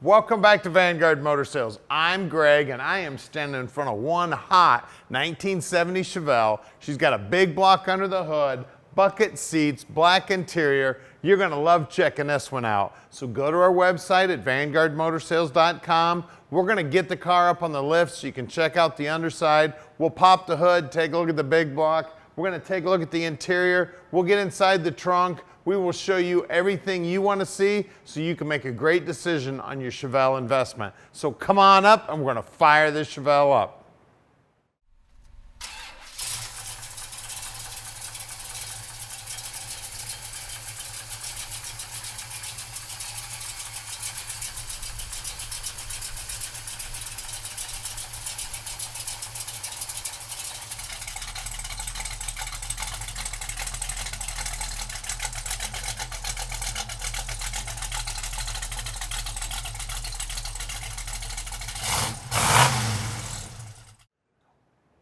Welcome back to Vanguard Motor Sales. I'm Greg and I am standing in front of one hot 1970 Chevelle. She's got a big block under the hood, bucket seats, black interior. You're gonna love checking this one out. So go to our website at vanguardmotorsales.com. We're gonna get the car up on the lift so you can check out the underside. We'll pop the hood, take a look at the big block. We're gonna take a look at the interior. We'll get inside the trunk. We will show you everything you want to see so you can make a great decision on your Chevelle investment. So come on up and we're going to fire this Chevelle up.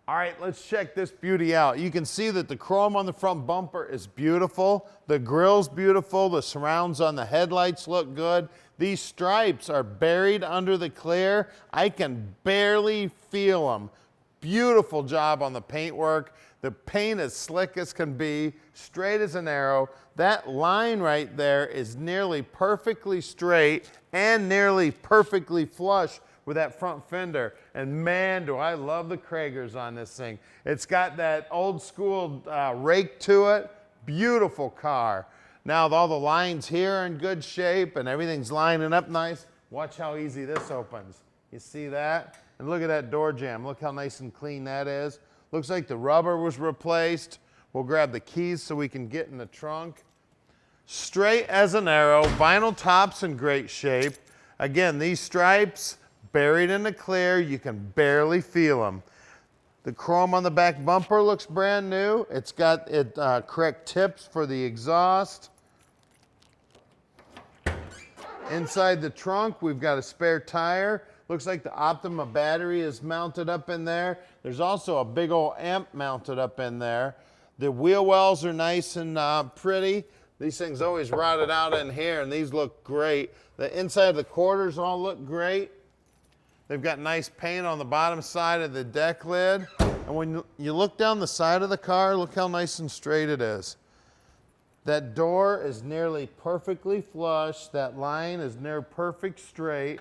All right, let's check this beauty out. You can see that the chrome on the front bumper is beautiful. The grill's beautiful. The surrounds on the headlights look good. These stripes are buried under the clear. I can barely feel them. Beautiful job on the paintwork. The paint is slick as can be, straight as an arrow. That line right there is nearly perfectly straight and nearly perfectly flush with that front fender. And man, do I love the Kragers on this thing. It's got that old school rake to it. Beautiful car. Now all the lines here are in good shape and everything's lining up nice. Watch how easy this opens. You see that? And look at that door jamb. Look how nice and clean that is. Looks like the rubber was replaced. We'll grab the keys so we can get in the trunk. Straight as an arrow. Vinyl tops in great shape. Again, these stripes, buried in the clear, you can barely feel them. The chrome on the back bumper looks brand new. It's got correct tips for the exhaust. Inside the trunk, we've got a spare tire. Looks like the Optima battery is mounted up in there. There's also a big old amp mounted up in there. The wheel wells are nice and pretty. These things always rotted out in here and these look great. The inside of the quarters all look great. They've got nice paint on the bottom side of the deck lid. And when you look down the side of the car, look how nice and straight it is. That door is nearly perfectly flush. That line is near perfect straight.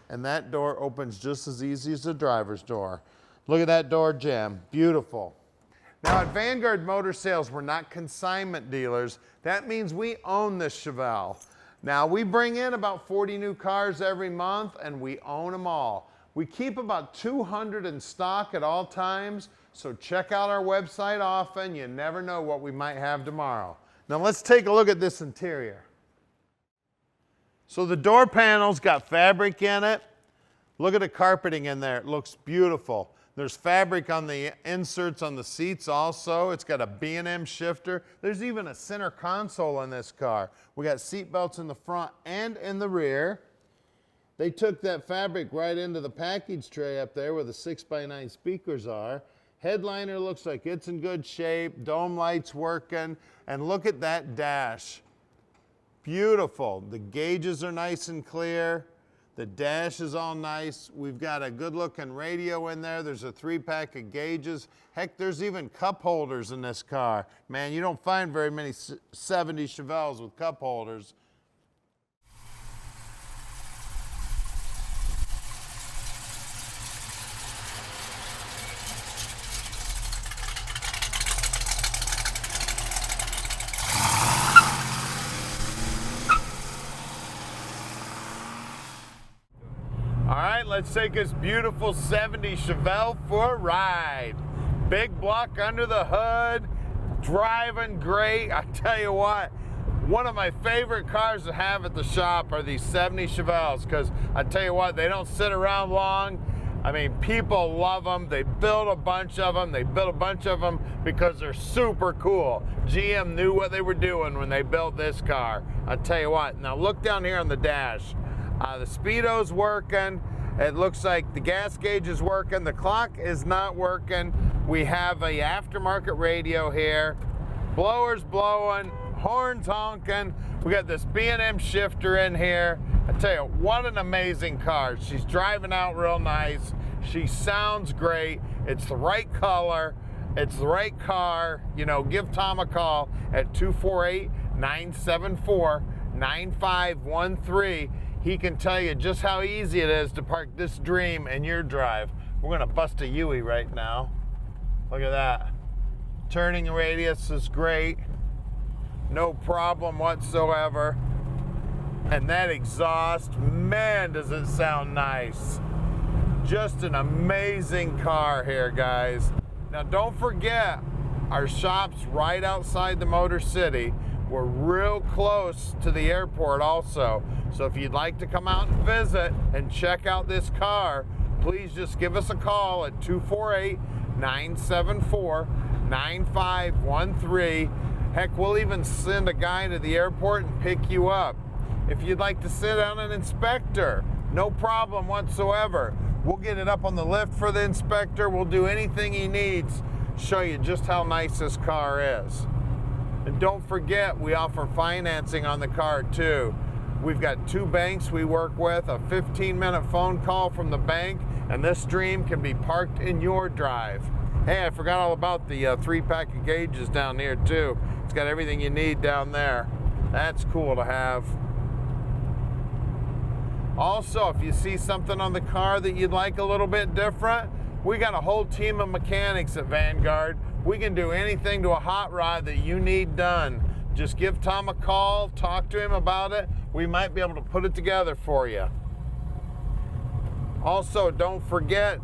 And that door opens just as easy as the driver's door. Look at that door jamb, beautiful. Now at Vanguard Motor Sales, we're not consignment dealers. That means we own this Chevelle. Now we bring in about 40 new cars every month and we own them all. We keep about 200 in stock at all times, so check out our website often. You never know what we might have tomorrow. Now let's take a look at this interior. So the door panel's got fabric in it. Look at the carpeting in there, it looks beautiful. There's fabric on the inserts on the seats also. It's got a B&M shifter. There's even a center console in this car. We got seat belts in the front and in the rear. They took that fabric right into the package tray up there where the 6x9 speakers are. Headliner looks like it's in good shape. Dome lights working. And look at that dash. Beautiful. The gauges are nice and clear. The dash is all nice. We've got a good looking radio in there. There's a 3-pack of gauges. Heck, there's even cup holders in this car. Man, you don't find very many 70 Chevelles with cup holders. All right, let's take this beautiful 70 Chevelle for a ride. Big block under the hood, driving great. I tell you what, one of my favorite cars to have at the shop are these 70 Chevelles because I tell you what, they don't sit around long. I mean, people love them. They build a bunch of them. They built a bunch of them because they're super cool. GM knew what they were doing when they built this car. I tell you what, now look down here on the dash. The speedo's working. It looks like the gas gauge is working. The clock is not working. We have a aftermarket radio here. Blowers blowing, horns honking. We got this B&M shifter in here. I tell you, what an amazing car. She's driving out real nice. She sounds great. It's the right color. It's the right car. You know, give Tom a call at 248-974-9513. He can tell you just how easy it is to park this dream in your drive. We're gonna bust a Yui right now. Look at that. Turning radius is great. No problem whatsoever. And that exhaust, man, does it sound nice. Just an amazing car here, guys. Now don't forget, our shop's right outside the Motor City. We're real close to the airport also. So if you'd like to come out and visit and check out this car, please just give us a call at 248-974-9513. Heck, we'll even send a guy to the airport and pick you up. If you'd like to sit down an inspector, no problem whatsoever. We'll get it up on the lift for the inspector. We'll do anything he needs, show you just how nice this car is. And don't forget, we offer financing on the car too. We've got 2 banks we work with, a 15-minute phone call from the bank, and this dream can be parked in your drive. Hey, I forgot all about the 3-pack of gauges down here too. It's got everything you need down there. That's cool to have. Also, if you see something on the car that you'd like a little bit different, we got a whole team of mechanics at Vanguard. We can do anything to a hot rod that you need done. Just give Tom a call, talk to him about it. We might be able to put it together for you. Also, don't forget,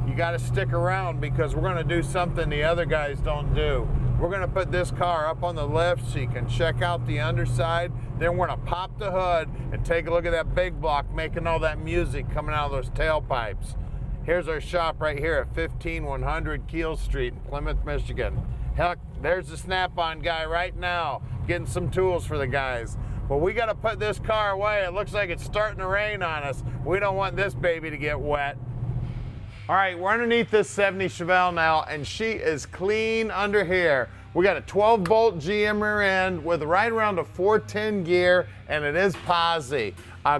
you got to stick around because we're going to do something the other guys don't do. We're going to put this car up on the lift so you can check out the underside. Then we're going to pop the hood and take a look at that big block making all that music coming out of those tailpipes. Here's our shop right here at 15100 Keel Street in Plymouth, Michigan. Heck, there's the Snap-on guy right now getting some tools for the guys. But we got to put this car away. It looks like it's starting to rain on us. We don't want this baby to get wet. All right, we're underneath this 70 Chevelle now, and she is clean under here. We got a 12-bolt GM rear end with right around a 410 gear, and it is posi.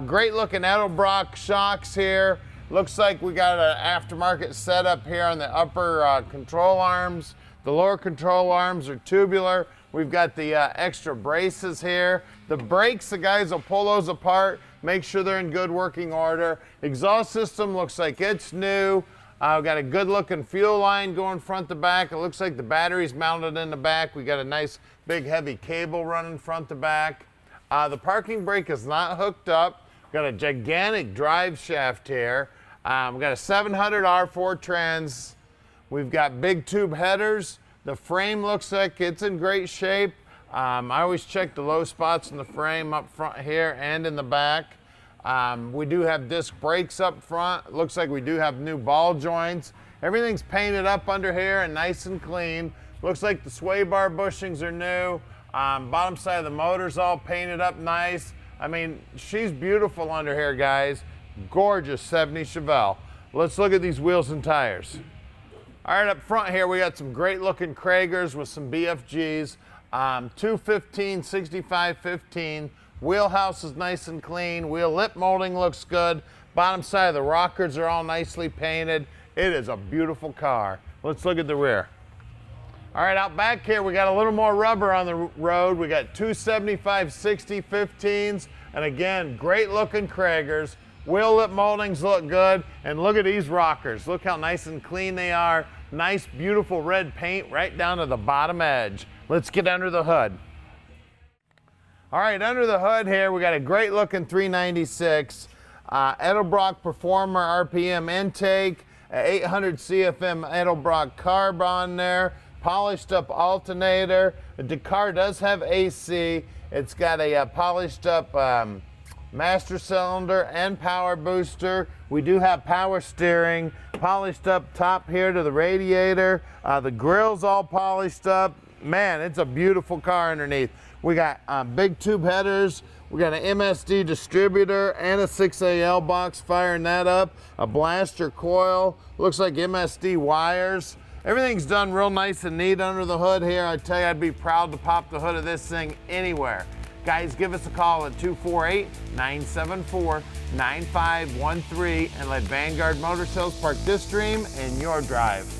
Great looking Edelbrock shocks here. Looks like we got an aftermarket setup here on the upper control arms. The lower control arms are tubular. We've got the extra braces here. The brakes, the guys will pull those apart, make sure they're in good working order. Exhaust system looks like it's new. We've got a good looking fuel line going front to back. It looks like the battery's mounted in the back. We got a nice big heavy cable running front to back. The parking brake is not hooked up. We've got a gigantic drive shaft here. We've got a 700 R4 trans. We've got big tube headers. The frame looks like it's in great shape. I always check the low spots in the frame up front here and in the back. We do have disc brakes up front. It looks like we do have new ball joints. Everything's painted up under here and nice and clean. Looks like the sway bar bushings are new. Bottom side of the motor's all painted up nice. I mean, she's beautiful under here, guys. Gorgeous 70 Chevelle. Let's look at these wheels and tires. All right, up front here, we got some great looking Kragers with some BFGs. 215, 65, 15. Wheelhouse is nice and clean. Wheel lip molding looks good. Bottom side of the rockers are all nicely painted. It is a beautiful car. Let's look at the rear. All right, out back here, we got a little more rubber on the road. We got 275, 60, 15s. And again, great looking Kragers. Wheel lip moldings look good. And look at these rockers. Look how nice and clean they are. Nice, beautiful red paint right down to the bottom edge. Let's get under the hood. All right, under the hood here, we got a great looking 396 Edelbrock Performer RPM intake, 800 CFM Edelbrock carb on there, polished up alternator. The car does have AC. It's got a polished up master cylinder and power booster. We do have power steering, polished up top here to the radiator. The grill's all polished up. Man, it's a beautiful car underneath. We got big tube headers. We got an MSD distributor and a 6AL box firing that up. A blaster coil. Looks like MSD wires. Everything's done real nice and neat under the hood here. I tell you, I'd be proud to pop the hood of this thing anywhere. Guys, give us a call at 248-974-9513 and let Vanguard Motor Sales park this dream in your drive.